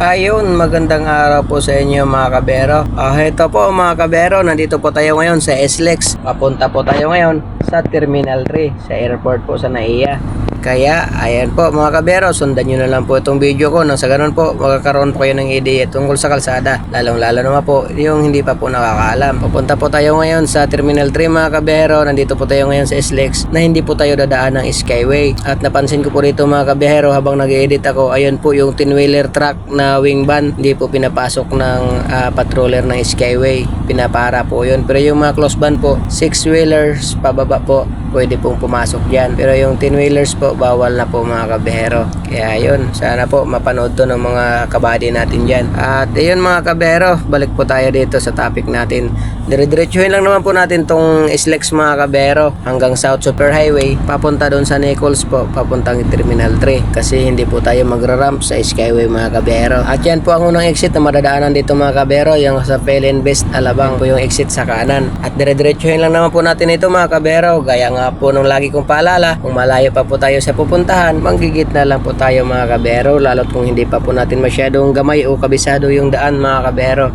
Ayun, magandang araw po sa inyo mga kabero. Ito po mga kabero, nandito po tayo ngayon sa SLEX. Papunta po tayo ngayon sa Terminal 3, sa airport po sa NAIA. Kaya, ayan po mga kabero, sundan nyo na lang po itong video ko. Nang sa ganun po, magkakaroon po kayo ng ideya tungkol sa kalsada. Lalong-lalo naman po, yung hindi pa po nakakaalam. Papunta po tayo ngayon sa Terminal 3 mga kabero. Nandito po tayo ngayon sa SLEX na hindi po tayo dadaan ng Skyway. At napansin ko po rito mga kabero habang nag-edit ako, ayun po yung 10-wheeler truck na wing van. Hindi po pinapasok ng patroller ng Skyway. Pinapara po yun. Pero yung mga close van po, 6-wheelers pababa po, pwede pong pumasok dyan. Pero yung 10-wheelers po, bawal na po mga kabehero. Kaya yun, sana po mapanood to ng mga kabady natin dyan. At ayun mga kabehero, balik po tayo dito sa topic natin. Dire-diretsuhin lang naman po natin tong SLEX mga kabehero hanggang South Super Highway, papunta doon sa Nichols po, papuntang Terminal 3. Kasi hindi po tayo magra-ramp sa Skyway mga kabehero. At yan po ang unang exit na madadaanan dito mga kabehero, yung sa Pelenbest Alabang po yung exit sa kanan. At dire-diretsuhin lang naman po natin ito mga kabehero, gaya nga po nung lagi kong paalala, kung malayo pa po tayo sa pupuntahan, manggigit na lang po tayo mga kabero, lalo't kung hindi pa po natin masyadong gamay o kabisado yung daan mga kabero,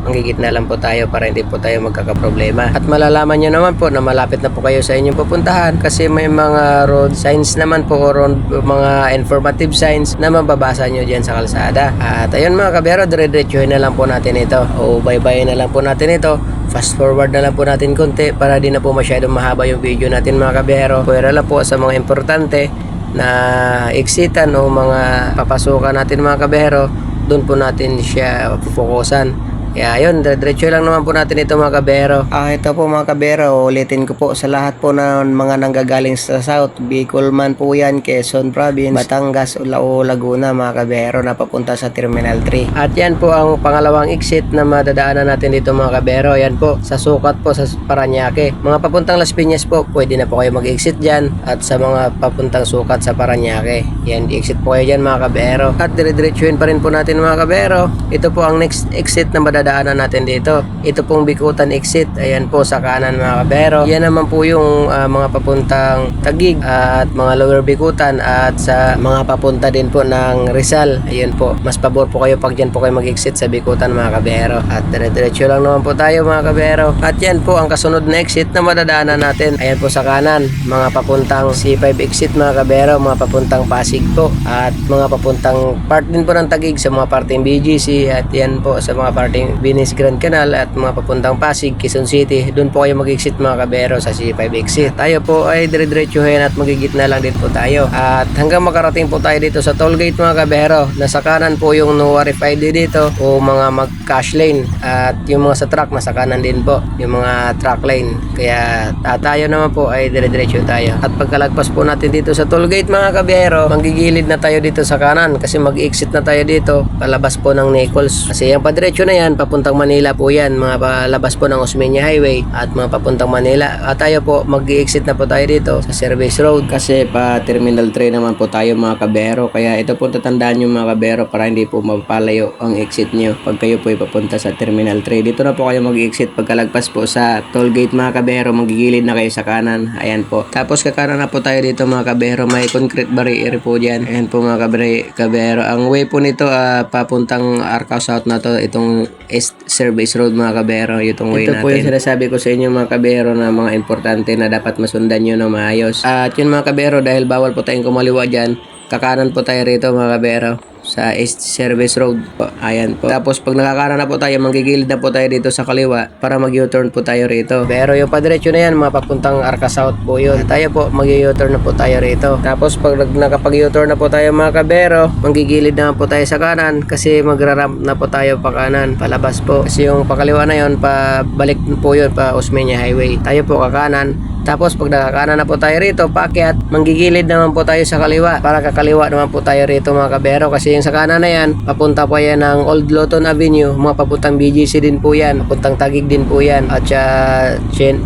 manggigit na lang po tayo para hindi po tayo magkakaproblema. At malalaman nyo naman po na malapit na po kayo sa inyong pupuntahan kasi may mga road signs naman po o mga informative signs na mababasa nyo dyan sa kalsada. At ayun mga kabero, dire-diretsuhin na lang po natin ito o bye-bye na lang po natin ito. Fast forward na lang po natin konti para di na po masyadong mahaba yung video natin mga kabero. Pwera lang po sa mga importante na exitan o mga papasukan natin mga kabero, doon po natin siya pupukusan. Kaya yun, diretso lang naman po natin ito mga kabero. Ito po mga kabero, ulitin ko po sa lahat po ng mga nanggagaling sa South, Bicol man po yan, Quezon Province, Batangas o Laguna mga kabero na papunta sa Terminal 3. At yan po ang pangalawang exit na madadaanan natin dito mga kabero. Yan po, sa sukat po sa Parañaque. Mga papuntang Las Piñas po, pwede na po kayo mag-exit dyan. At sa mga papuntang sukat sa Parañaque, yan, exit po kayo dyan mga kabero. At dire-diretsuhin pa rin po natin mga kabero. Ito po ang next exit na madadaanan natin dito. Ito pong Bikutan exit. Ayan po sa kanan mga kabero. Yan naman po yung mga papuntang Taguig at mga Lower Bikutan at sa mga papunta din po ng Rizal. Ayan po. Mas pabor po kayo pag dyan po kayo mag-exit sa Bikutan mga kabero. At dire-diretso lang naman po tayo mga kabero. At yan po ang kasunod na exit na madadaanan natin. Ayan po sa kanan. Mga papuntang C5 exit mga kabero. Mga papuntang Pasig po. At mga papuntang part din po ng Taguig sa mga parteng BGC. At yan po sa mga parteng Venice Grand Canal at mga papuntang Pasig, Quezon City. Doon po kayo mag-exit mga kabero sa C5 exit. Tayo po ay dire-diretsuhin at magigitna lang din po tayo. At hanggang makarating po tayo dito sa toll gate mga kabero. Nasa kanan po yung no RFID dito o mga mag-cash lane. At yung mga sa truck nasa kanan din po, yung mga truck lane. Kaya tayo naman po ay dire-diretso tayo. At pagkalagpas po natin dito sa toll gate mga kabero, manggigilid na tayo dito sa kanan kasi mag-exit na tayo dito palabas po ng Nichols. Kasi yung padiretso na yan, papuntang Manila po yan, mga palabas po ng Osmeña Highway at mga papuntang Manila. At tayo po mag-exit na po tayo dito sa Service Road kasi pa Terminal 3 naman po tayo mga kabero. Kaya ito po tatandaan nyo mga kabero para hindi po mapalayo ang exit nyo pag kayo po ay papunta sa Terminal 3. Dito na po kayo mag-exit pagkalagpas po sa toll gate mga kabero, magigilid na kayo sa kanan. Ayan po. Tapos kakanan na po tayo dito mga kabero, may concrete barrier po dyan. Ayan po mga kabero. Ang way po nito papuntang Arcao South na to, itong East Service Road mga kabero, itong way natin. Ito po yung sinasabi ko sa inyo mga kabero na mga importante na dapat masundan nyo na maayos. At yun mga kabero, dahil bawal po tayong kumaliwa dyan, kakanan po tayo rito mga kabero sa East Service Road po. Ayan po. Tapos pag nakakanan na po tayo, manggigilid na po tayo dito sa kaliwa para mag-U-turn po tayo rito. Pero yung padiretso na yan, mga papuntang Arca South po yun. Tayo po, mag-U-turn na po tayo rito. Tapos pag nakapag-U-turn na po tayo mga kabero, manggigilid na po tayo sa kanan kasi magra-ramp na po tayo pa kanan, palabas po. Kasi yung pakaliwa na yun, pabalik po yun pa Osmeña Highway. Tayo po kakanan. Tapos pag nakakanan na po tayo rito, paakyat, manggigilid naman po tayo sa kaliwa para kakaliwa naman po tayo rito mga kabero. Kasi yung sa kanan na yan, papunta po yan ng Old Lawton Avenue, mga papuntang BGC din po yan, papuntang Taguig din po yan, at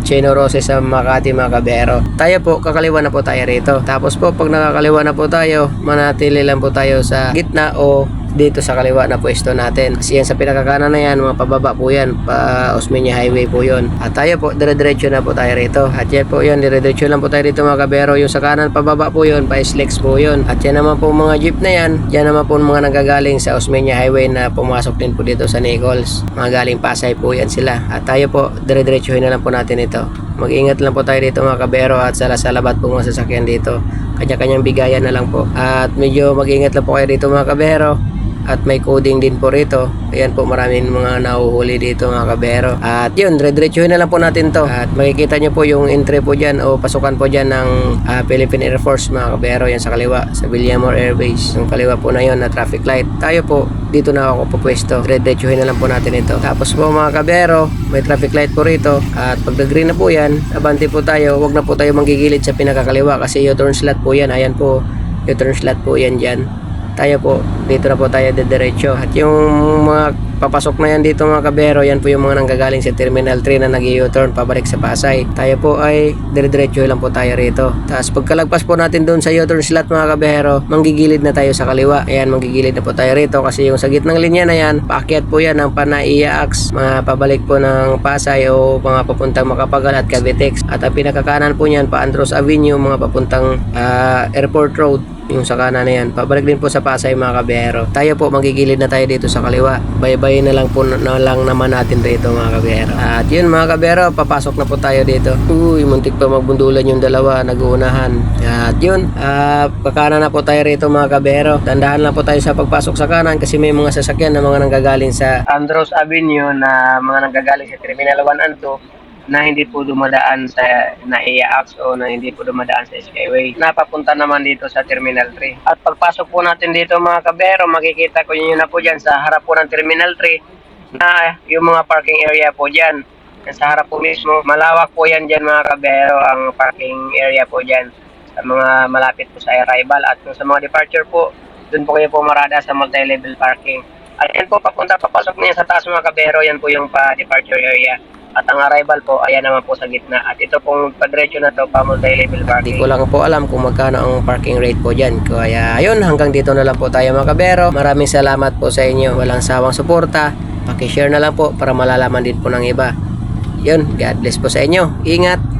Chino Roses sa Makati mga kabero. Tayo po, kakaliwa na po tayo rito. Tapos po pag nakakaliwa na po tayo, manatili lang po tayo sa gitna o dito sa kaliwa na pwesto natin. Kasi yan sa pinakakanan na yan, mga pababa po yan, pa Osmeña Highway po yun. At tayo po, dire-diretso na po tayo rito. At yan po yun, dire-diretso lang po tayo dito mga kabero. Yung sa kanan pababa po yun, pa SLEX po yun. At yan naman po mga jeep na yan, yan naman po mga nanggagaling sa Osmeña Highway na pumasok din po dito sa Nichols. Mga galing Pasay po yan sila. At tayo po, dire-diretsuhin na lang po natin ito. Mag-ingat lang po tayo dito mga kabero at sa salabat po mga sasakyan dito. Kanya-kanyang bigayan na lang po. At medyo mag-ingat lang po kayo dito mga kabero. At may coding din po rito. Ayan po, maraming mga nahuhuli dito mga kabero. At yun, dire-diretsuhin na lang po natin to. At makikita nyo po yung entry po dyan o pasukan po dyan ng Philippine Air Force mga kabero. Yan sa kaliwa, sa Villamor Air Base. Yung kaliwa po na yun na traffic light. Tayo po, dito na ako pupwesto. Dire-diretsuhin na lang po natin ito. Tapos po mga kabero, may traffic light po rito. At pag nag-green na po yan, abante po tayo. Huwag na po tayo manggigilid sa pinakakaliwa kasi U-turn slot po yan. Ayan po, U-turn slot po yan dyan. Tayo po, dito na po tayo diretso. At yung mga papasok na yan dito mga kabero, yan po yung mga nanggagaling sa Terminal 3 na nag-u-turn pabalik sa Pasay. Tayo po ay dire-diretso lang po tayo rito. Tapos pagkalagpas po natin doon sa U-turn slot mga kabero, manggigilid na tayo sa kaliwa. Ayan, manggigilid na po tayo rito kasi yung sa gitnang linya na yan, paakyat po yan ng Panaiya Ax, mga pabalik po ng Pasay o mga papuntang Macapagal at Cavitex. At ang pinakakanan po niyan, pa Andros Avenue, mga papuntang Airport Road. Yung sa kanan na yan, pabalik din po sa Pasay mga kabero. Tayo po, magigilid na tayo dito sa kaliwa. Bye-bye na lang po na lang naman natin dito mga kabero. At yun mga kabero, papasok na po tayo dito. Uy, muntik pa magbundulan yung dalawa, nag-uunahan. At yun, pakanan na po tayo rito mga kabero. Dandahan lang po tayo sa pagpasok sa kanan kasi may mga sasakyan na mga nanggagaling sa Andros Avenue na mga nanggagaling sa Terminal 1 and 2 na hindi po dumadaan sa Naiya Ax o na hindi po dumadaan sa Skyway. Napapunta naman dito sa Terminal 3. At pagpasok po natin dito mga kabero, makikita ko yun na po dyan sa harap po ng Terminal 3 na yung mga parking area po dyan. Sa harap po mismo, malawak po yan dyan mga kabero, ang parking area po dyan sa mga malapit po sa arrival. At kung sa mga departure po, dun po kayo pumarada sa multi-level parking. At yan po, papasok niya sa taas mga kabero, yan po yung pa-departure area. At ang arrival po, ayan naman po sa gitna. At ito pong padretso na to, pa multi-level parking. Hindi ko lang po alam kung magkano ang parking rate po dyan. Kaya ayun, hanggang dito na lang po tayo mga kabero. Maraming salamat po sa inyo. Walang sawang suporta. Pakishare na lang po para malalaman din po ng iba. Yun, God bless po sa inyo. Ingat!